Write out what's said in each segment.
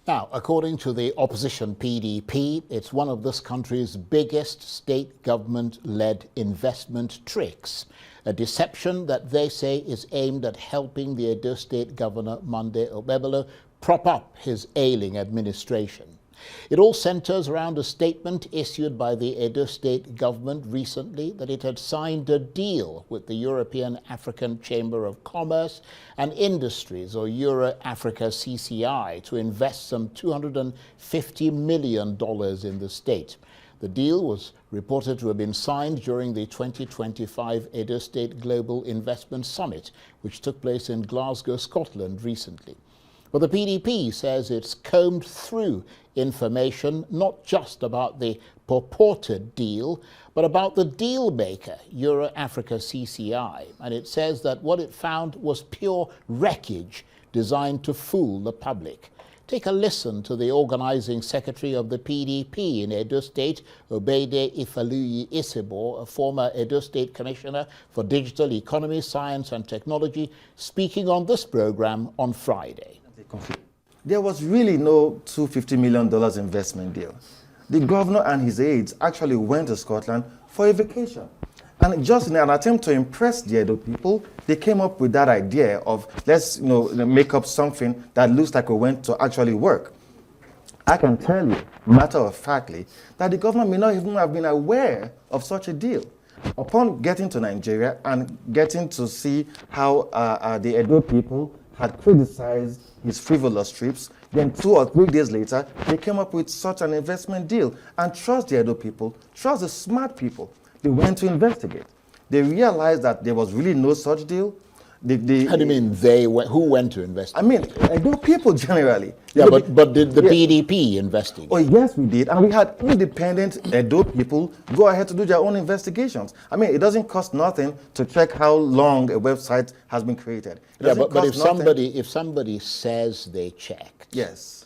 Now, according to the opposition PDP, it's one of this country's biggest state government-led investment tricks, a deception that they say is aimed at helping the Edo State Governor Monday Ogboro prop up his ailing administration. It all centers around a statement issued by the Edo State government recently that it had signed a deal with the European African Chamber of Commerce and Industries, or Euro Africa CCI, to invest some $250 million in the state. The deal was reported to have been signed during the 2025 Edo State Global Investment Summit, which took place in Glasgow, Scotland recently. But the PDP says it's combed through information not just about the purported deal, but about the deal maker, Euro Africa CCI. And it says that what it found was pure wreckage designed to fool the public. Take a listen to the organizing secretary of the PDP in Edo State, Obede Ifaluyi Isebo, a former Edo State Commissioner for Digital Economy, Science and Technology, speaking on this program on Friday. There was really no $250 million investment deal. The governor and his aides actually went to Scotland for a vacation. And just in an attempt to impress the Edo people, they came up with that idea of let's make up something that looks like we went to actually work. I can tell you, matter of factly, that the government may not even have been aware of such a deal. Upon getting to Nigeria and getting to see how the Edo people had criticized his frivolous trips, then 2 or 3 days later, they came up with such an investment deal. And trust the Edo people, trust the smart people. They went to investigate. They realized that there was really no such deal. How do you mean they went? Who went to investigate? I mean, Edo people generally. Yeah, but did the PDP investigate? Oh, yes, we did. And we had independent Edo people go ahead to do their own investigations. I mean, it doesn't cost nothing to check how long a website has been created. Yeah, but if somebody says they checked, yes,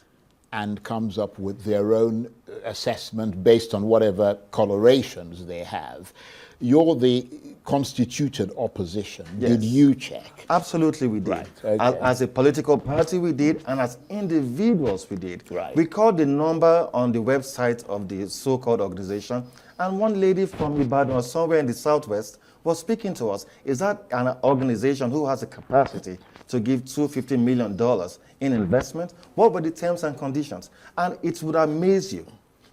and comes up with their own assessment based on whatever colorations they have, you're the constituted opposition. Yes. Did you check? Absolutely we did. Right. Okay. As a political party we did, and as individuals we did. Right. We called the number on the website of the so-called organization, and one lady from Ibadan or somewhere in the southwest was speaking to us. Is that an organization who has a capacity to give $250 million in investment? What were the terms and conditions? And it would amaze you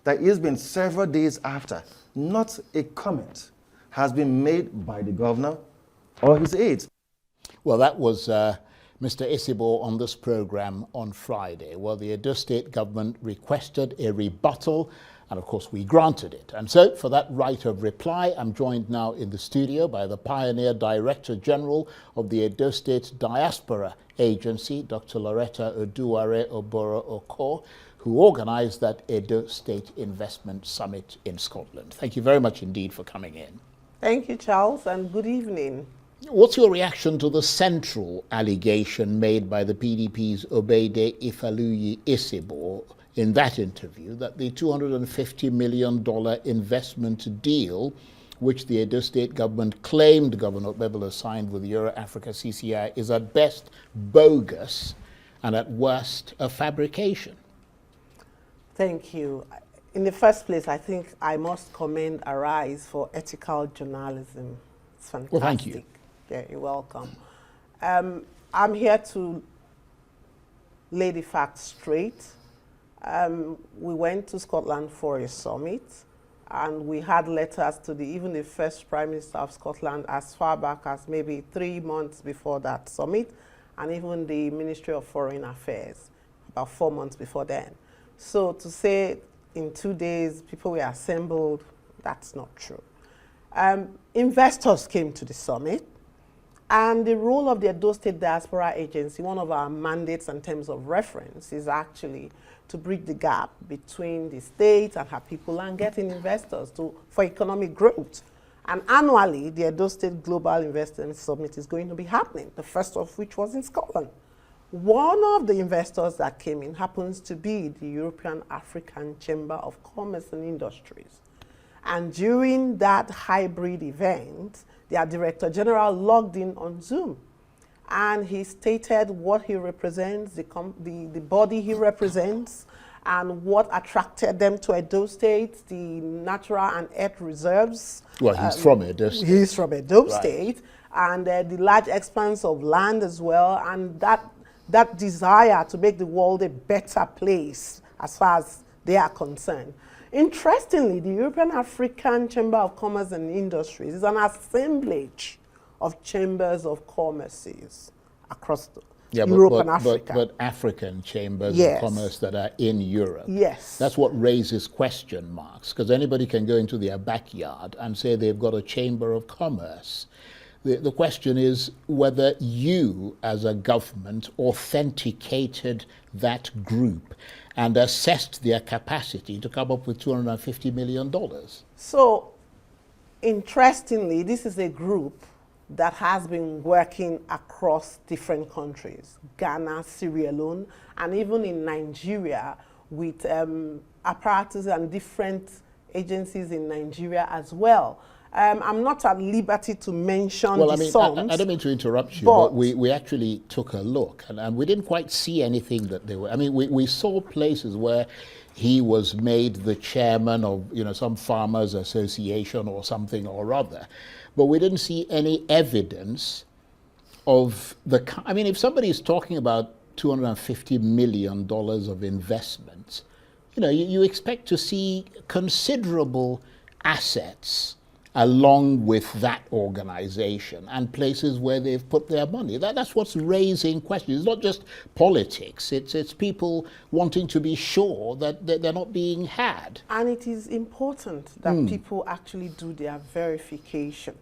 that it's been several days after, not a comment has been made by the governor or his aides. Well, that was Mr. Isebo on this program on Friday. Well, the Edo State government requested a rebuttal, and of course we granted it. And so for that right of reply, I'm joined now in the studio by the pioneer Director General of the Edo State Diaspora Agency, Dr. Loretta Ogboro-Okor, who organized that Edo State Investment Summit in Scotland. Thank you very much indeed for coming in. Thank you, Charles, and good evening. What's your reaction to the central allegation made by the PDP's Obede Ifaluyi Isebo in that interview that the $250 million investment deal, which the Edo State government claimed Governor Ogboro signed with Euro Africa CCI, is at best bogus and at worst a fabrication? Thank you. In the first place, I think I must commend Arise for ethical journalism. It's fantastic. Well, thank you. Yeah, you're welcome. I'm here to lay the facts straight. We went to Scotland for a summit, and we had letters to even the first Prime Minister of Scotland as far back as maybe 3 months before that summit, and even the Ministry of Foreign Affairs about 4 months before then. So to say in 2 days people were assembled, that's not true. Investors came to the summit, and the role of the Edo State Diaspora Agency, one of our mandates and terms of reference, is actually to bridge the gap between the state and her people and getting investors for economic growth. And annually, the Edo State Global Investment Summit is going to be happening, the first of which was in Scotland. One of the investors that came in happens to be the European African Chamber of Commerce and Industries. And during that hybrid event, their Director General logged in on Zoom. and he stated what he represents, the body he represents, and what attracted them to Edo State, the natural and earth reserves. Well, he's from Edo State. He's from Edo State, and the large expanse of land as well, and that desire to make the world a better place as far as they are concerned. Interestingly, the European African Chamber of Commerce and Industries is an assemblage of chambers of commerces across Europe and Africa. But African chambers of commerce that are in Europe. Yes. That's what raises question marks, because anybody can go into their backyard and say they've got a chamber of commerce. The question is whether you, as a government, authenticated that group and assessed their capacity to come up with $250 million. So, interestingly, this is a group that has been working across different countries, Ghana, Sierra Leone, and even in Nigeria with apparatus and different agencies in Nigeria as well. I'm not at liberty to mention the songs. I don't mean to interrupt you, but we actually took a look, and we didn't quite see anything that they were. I mean, we saw places where he was made the chairman of, some farmers association or something or other, but we didn't see any evidence of I mean, if somebody is talking about $250 million of investments, you expect to see considerable assets along with that organization and places where they've put their money. That's what's raising questions. It's not just politics. It's people wanting to be sure that they're not being had. And it is important that people actually do their verification.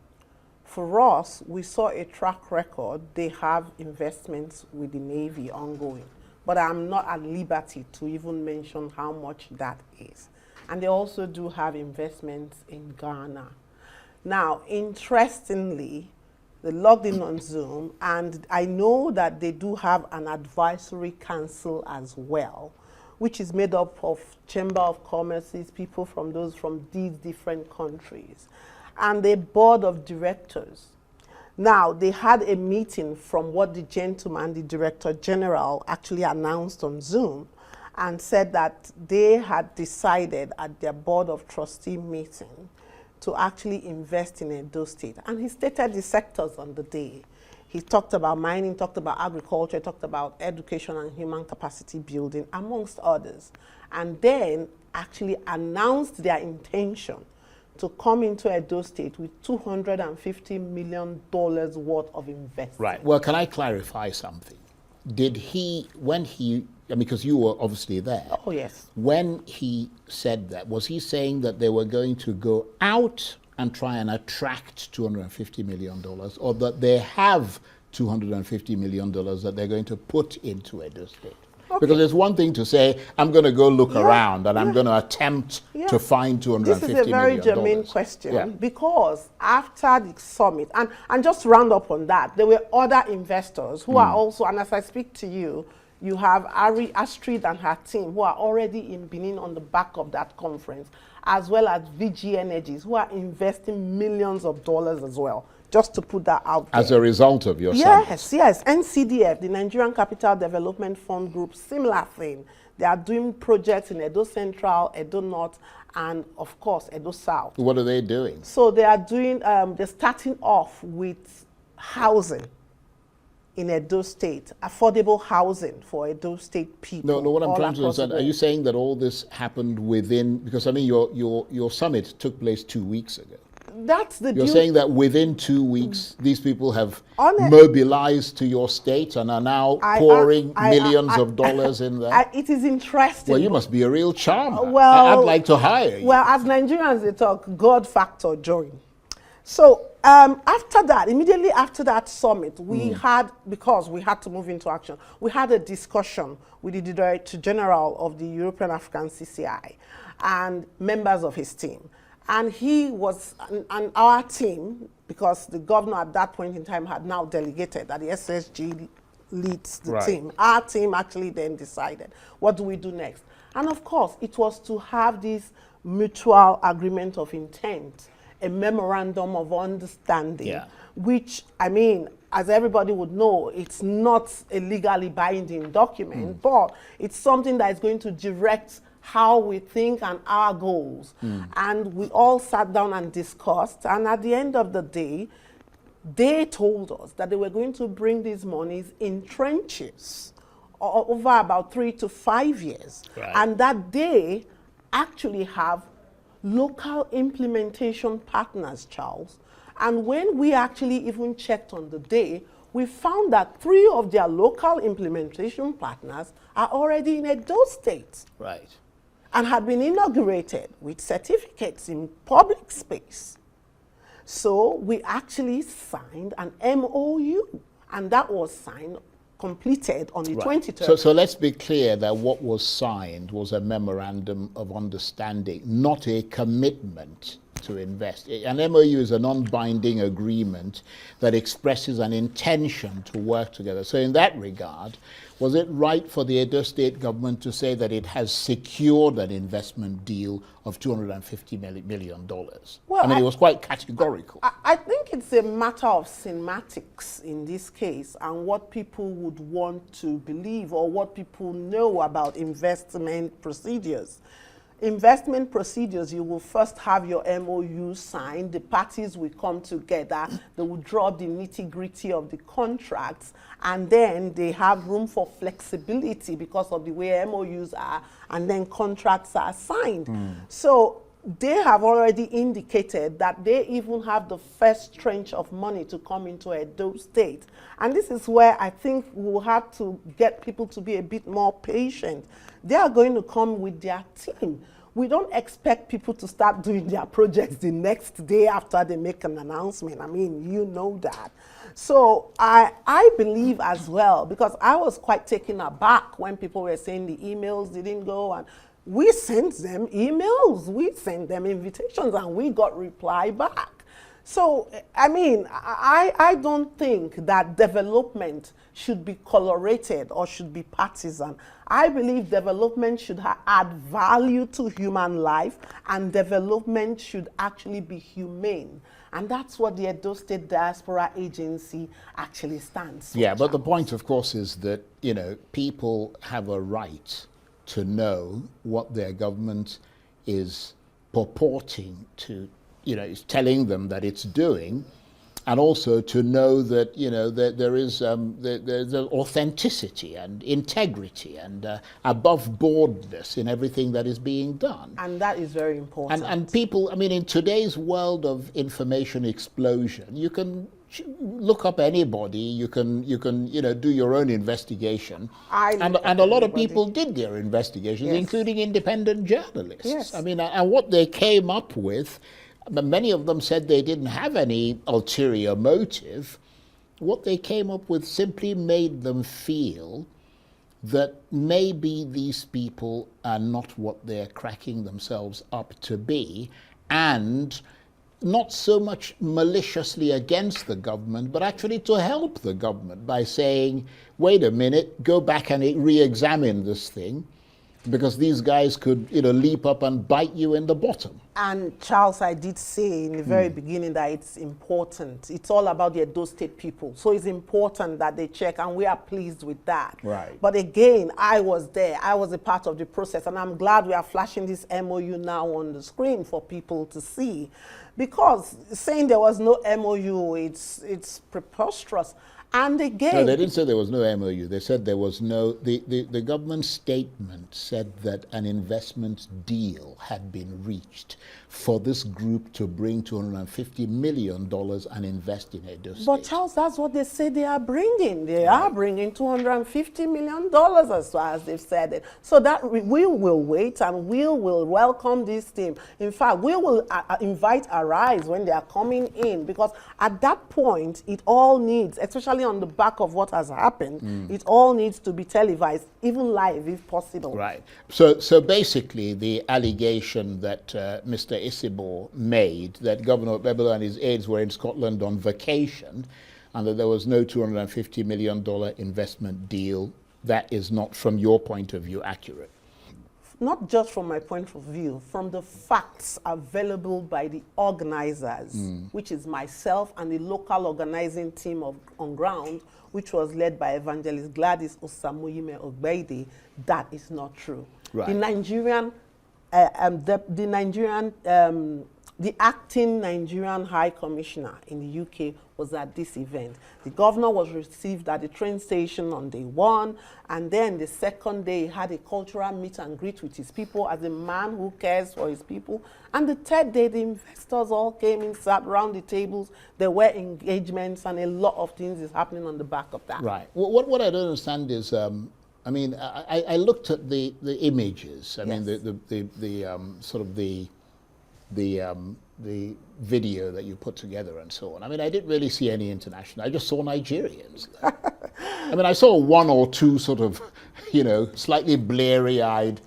For us, we saw a track record. They have investments with the Navy ongoing, but I'm not at liberty to even mention how much that is. And they also do have investments in Ghana. Now, interestingly, they logged in on Zoom, and I know that they do have an advisory council as well, which is made up of Chamber of Commerce's people from these different countries, and a board of directors. Now, they had a meeting from what the gentleman, the Director General, actually announced on Zoom, and said that they had decided at their board of trustee meeting to actually invest in Edo State. And he stated the sectors on the day. He talked about mining, talked about agriculture, talked about education and human capacity building, amongst others. And then actually announced their intention to come into Edo State with $250 million worth of investment. Right. Well, can I clarify something? Did he, because you were obviously there. Oh, yes. When he said that, was he saying that they were going to go out and try and attract $250 million, or that they have $250 million that they're going to put into Edo State? Okay. Because it's one thing to say, I'm going to go look around and I'm going to attempt to find $250 million. This is a very germane question, because after the summit, and just to round up on that, there were other investors who are also, and as I speak to you, you have Astrid and her team who are already in Benin on the back of that conference, as well as VG Energies, who are investing millions of dollars as well, just to put that out there. As a result of your summit? Yes. NCDF, the Nigerian Capital Development Fund Group, similar thing. They are doing projects in Edo Central, Edo North, and of course, Edo South. What are they doing? So they are doing, they're starting off with housing in Edo State, affordable housing for Edo State people. No, what I'm trying to understand, are you saying that all this happened within, because I mean your summit took place 2 weeks ago. That's the You're saying that within 2 weeks, these people have mobilized to your state and are now pouring millions of dollars in there? It is interesting. Well, you must be a real charmer. Well, I'd like to hire you. Well, as Nigerians, they talk God factor join. So after that, immediately after that summit, we had, because we had to move into action, we had a discussion with the Director General of the European African CCI and members of his team. And he was, and our team, because the governor at that point in time had now delegated that the SSG leads the team. Our team actually then decided, what do we do next? And of course, it was to have this mutual agreement of intent, a memorandum of understanding, which, I mean, as everybody would know, it's not a legally binding document, but it's something that is going to direct how we think and our goals. And we all sat down and discussed, and at the end of the day, they told us that they were going to bring these monies in trenches over about 3 to 5 years. Right. And that they actually have local implementation partners, Charles. And when we actually even checked on the day, we found that 3 of their local implementation partners are already in Edo State. Right. And had been inaugurated with certificates in public space. So we actually signed an MOU, and that was signed, completed on the 23rd. So let's be clear that what was signed was a memorandum of understanding, not a commitment to invest. An MOU is a non-binding agreement that expresses an intention to work together. So in that regard, was it right for the Edo State government to say that it has secured an investment deal of $250 million? Well, I mean, it was quite categorical. I think it's a matter of semantics in this case and what people would want to believe or what people know about investment procedures. Investment procedures, you will first have your MOU signed, the parties will come together, they will draw the nitty-gritty of the contracts, and then they have room for flexibility because of the way MOUs are, and then contracts are signed. So they have already indicated that they even have the first tranche of money to come into Edo State. And this is where I think we'll have to get people to be a bit more patient. They are going to come with their team. We don't expect people to start doing their projects the next day after they make an announcement. I mean, you know that. So I believe as well, because I was quite taken aback when people were saying the emails didn't go, and we sent them emails, we sent them invitations, and we got reply back. So, I mean, I don't think that development should be colorated or should be partisan. I believe development should add value to human life, and development should actually be humane. And that's what the Edo State Diaspora Agency actually stands for. Yeah, but the point, of course, is that, you know, people have a right to know what their government is purporting to, you know, is telling them that it's doing, and also to know that, you know, that there's authenticity and integrity and above-boardness in everything that is being done. And that is very important. And people, I mean, in today's world of information explosion, you can look up anybody, you can you know, do your own investigation. And a lot of people did their investigations, yes, including independent journalists. Yes. I mean, and what they came up with, many of them said they didn't have any ulterior motive. What they came up with simply made them feel that maybe these people are not what they're cracking themselves up to be, and not so much maliciously against the government, but actually to help the government by saying, wait a minute, go back and re-examine this thing, because these guys could, you know, leap up and bite you in the bottom. And Charles, I did say in the very beginning that it's important. It's all about the Edo State people. So it's important that they check, and we are pleased with that. Right. But again, I was there. I was a part of the process, and I'm glad we are flashing this MOU now on the screen for people to see. Because saying there was no MOU, it's preposterous. And again... No, they didn't say there was no MOU. They said there was no... The government statement said that an investment deal had been reached for this group to bring $250 million and invest in Edo State. But Charles, that's what they say they are bringing. They are bringing $250 million as far as they've said it. So that we will wait, and we will welcome this team. In fact, we will invite Arise when they are coming in, because at that point, it all needs, especially on the back of what has happened, it all needs to be televised, even live if possible. Right. So basically, the allegation that Mr. Isibor made, that Governor Ogboro and his aides were in Scotland on vacation, and that there was no $250 million investment deal, that is not, from your point of view, accurate. not just from my point of view, from the facts available by the organizers, which is myself and the local organizing team on ground, which was led by Evangelist Gladys Osamuyime Ogbeide, that is not true. Right. The acting Nigerian High Commissioner in the UK was at this event. The governor was received at the train station on day 1, and then the second day he had a cultural meet and greet with his people as a man who cares for his people. And the third day, the investors all came in, sat around the tables. There were engagements, and a lot of things is happening on the back of that. Right. Well, what I don't understand is, I mean, I looked at the images. I mean, the video that you put together and so on. I mean, I didn't really see any international. I just saw Nigerians. I mean, I saw one or two sort of, slightly bleary-eyed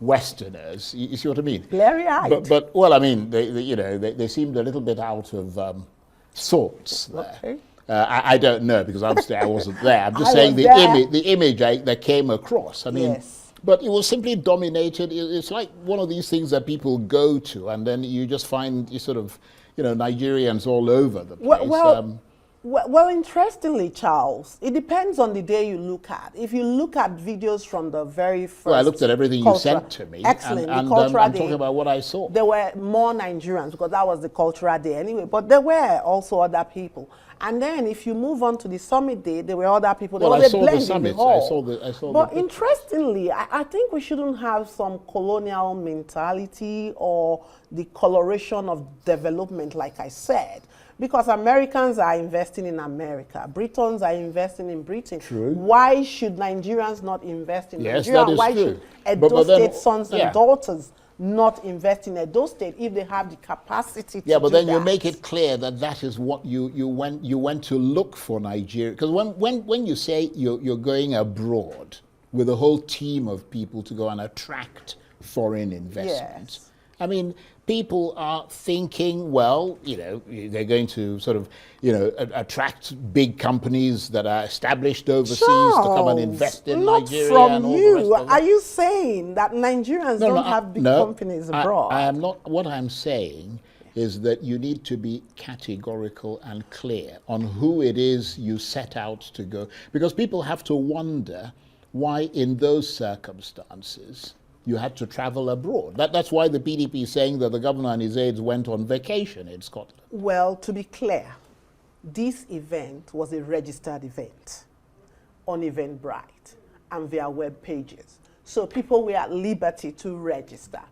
Westerners. You see what I mean? Bleary-eyed. But well, I mean, they seemed a little bit out of sorts there. Okay. I don't know because obviously I wasn't there. I'm just saying the image that came across. I mean. Yes. But it was simply dominated. It's like one of these things that people go to, and then you just find Nigerians all over the place. Well, interestingly, Charles, it depends on the day you look at. If you look at videos from the very first... Well, I looked at everything you sent to me. Excellent. And the cultural I'm day, talking about what I saw. There were more Nigerians because that was the cultural day anyway. But there were also other people. And then if you move on to the summit day, there were other people. Well, I saw the summit. But interestingly, I think we shouldn't have some colonial mentality or the coloration of development, like I said. Because Americans are investing in America. Britons are investing in Britain. True. Why should Nigerians not invest in Yes, Nigeria? that is Why true. should Edo State sons yeah. and daughters not invest in Edo State if they have the capacity to Yeah, but do then that? you make it clear that is what you went to look for Nigeria. Because when you say you're going abroad with a whole team of people to go and attract foreign investment, Yes. I mean, people are thinking, well, they're going to sort of, attract big companies that are established overseas to come and invest in Nigeria from and all you. the rest of Are that. you saying that Nigerians don't have big companies abroad? I am not. What I'm saying is that you need to be categorical and clear on who it is you set out to go. Because people have to wonder why in those circumstances you had to travel abroad. That's why the PDP is saying that the governor and his aides went on vacation in Scotland. Well, to be clear, this event was a registered event on Eventbrite and via web pages. So people were at liberty to register.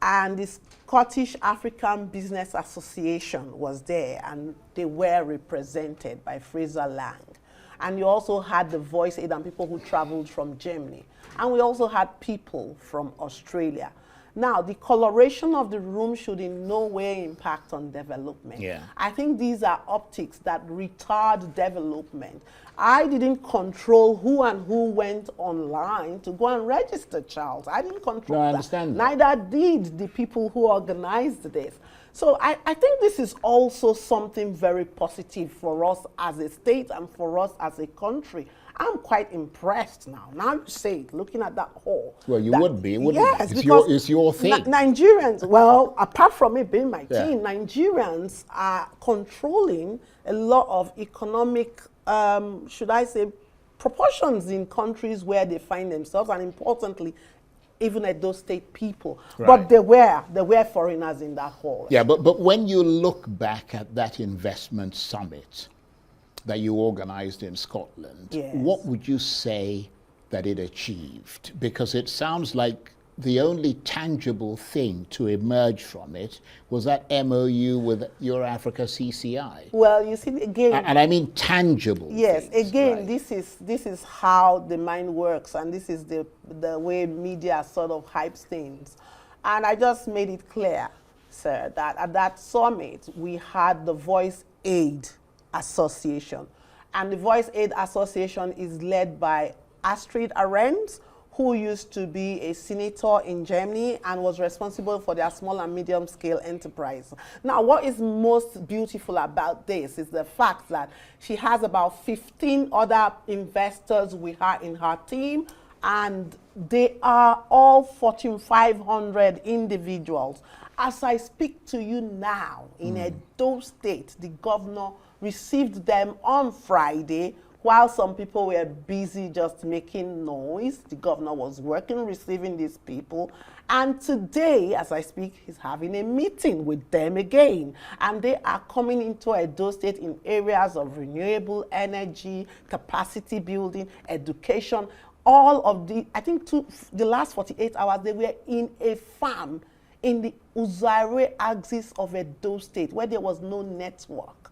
And the Scottish African Business Association was there, and they were represented by Fraser Lang. And you also had the Voice Aid and people who traveled from Germany. And we also had people from Australia. Now, the coloration of the room should in no way impact on development. Yeah. I think these are optics that retard development. I didn't control who and who went online to go and register, Charles. I didn't control No, I that. understand that. Neither did the people who organized this. So I think this is also something very positive for us as a state and for us as a country. I'm quite impressed now. Now you say it, looking at that hall. Well, you would be, wouldn't yes, you? It's your thing. Nigerians, well, apart from it being my Yeah. team, Nigerians are controlling a lot of economic, should I say, proportions in countries where they find themselves, and importantly, even at those state people. Right. But there were foreigners in that hall. Yeah, but when you look back at that investment summit that you organized in Scotland, Yes. what would you say that it achieved? Because it sounds like the only tangible thing to emerge from it was that MOU with Euro Africa CCI. Well, you see, again, And I mean tangible yes, things, again, right? this is how the mind works, and this is the way media sort of hypes things. And I just made it clear, sir, that at that summit we had the Voice Aid Association, and the Voice Aid Association is led by Astrid Arendt, who used to be a senator in Germany and was responsible for their small and medium scale enterprise. Now, what is most beautiful about this is the fact that she has about 15 other investors with her in her team, and they are all Fortune 500 individuals. As I speak to you now, in Edo State, the governor received them on Friday. While some people were busy just making noise, the governor was working, receiving these people. And today, as I speak, he's having a meeting with them again. And they are coming into Edo State in areas of renewable energy, capacity building, education. All of the, I think the last 48 hours, they were in a farm in the Uzare axis of Edo State, where there was no network.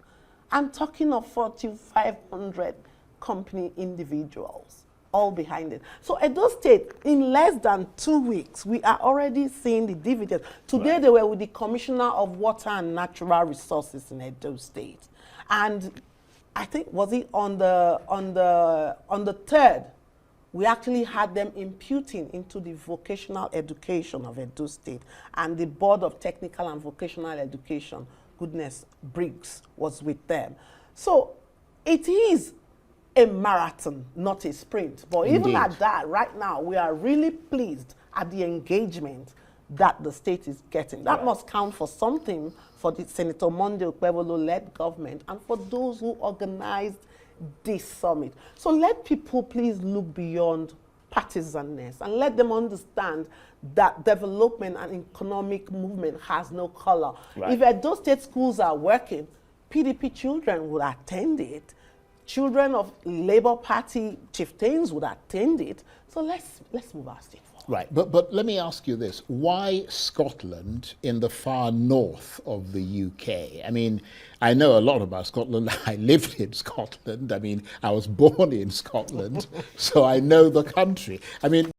I'm talking of Fortune 500 company individuals, all behind it. So Edo State, in less than 2 weeks, we are already seeing the dividends. Today they were with the Commissioner of Water and Natural Resources in Edo State. And I think, was it on the 3rd, we actually had them imputing into the vocational education of Edo State, and the Board of Technical and Vocational Education, goodness, Briggs, was with them. So it is a marathon, not a sprint. But Indeed. even at that, right now, we are really pleased at the engagement that the state is getting. That must count for something for the Senator Monday Ogboro-Okor-led government and for those who organized this summit. So let people please look beyond partisanness and let them understand that development and economic movement has no color. Right. If Edo State schools are working, PDP children would attend it. Children of Labour Party chieftains would attend it. So let's move our state forward. Right, but let me ask you this. Why Scotland in the far north of the UK? I mean, I know a lot about Scotland. I lived in Scotland. I mean, I was born in Scotland, so I know the country. I mean,